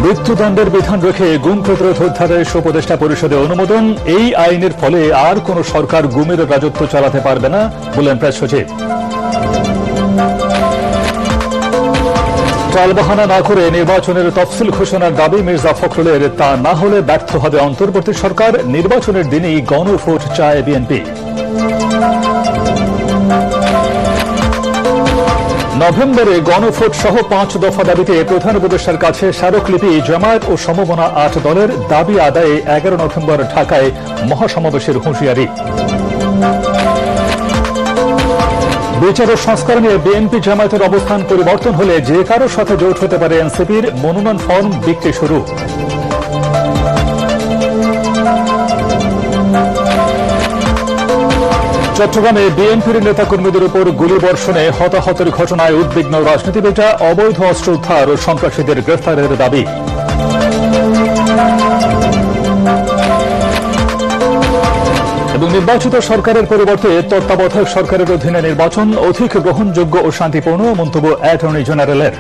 মৃত্যুদণ্ডের বিধান রেখে গুম প্রতিরোধ অধ্যাদেশ উপদেষ্টা পরিষদে অনুমোদন। এই আইনের ফলে আর কোন সরকার গুমের রাজত্ব চালাতে পারবে না বললেন প্রেস সচিব। টালবাহানা না করে নির্বাচনের তফসিল ঘোষণার দাবি মির্জা ফখরুলের, তা না হলে ব্যর্থ হবে অন্তর্বর্তী সরকার। নির্বাচনের দিনেই গণভোট চায় বিএনপি। নভেম্বরে গণভোট সহ 5 দফা দাবিতে প্রধান উপদেষ্টার কাছে স্মারকলিপি জামায়াত ও সমমনা 8 দলের দাবি আদায়ে 11 নভেম্বর ঢাকায় মহাসমাবেশের হুঁশিয়ারি। বিচার ও সংস্কার নিয়ে বিএনপি জামায়াতের অবস্থান পরিবর্তন হলে যে কারোর সাথে জোট হতে পারে এনসিপির। মনোনয়ন ফর্ম বিক্রি শুরু। চট্টগ্রামে বিএনপির নেতাকর্মীদের উপর গুলিবর্ষণে হতাহতের ঘটনায় উদ্বিগ্ন রাজনীতিবিদরা। অবৈধ অস্ত্র উদ্ধার ও সন্ত্রাসীদের গ্রেফতারের দাবি। এবং নির্বাচিত সরকারের পরিবর্তে তত্ত্বাবধায়ক সরকারের অধীনে নির্বাচন অধিক গ্রহণযোগ্য ও শান্তিপূর্ণ, মন্তব্য অ্যাটর্নি জেনারেলের।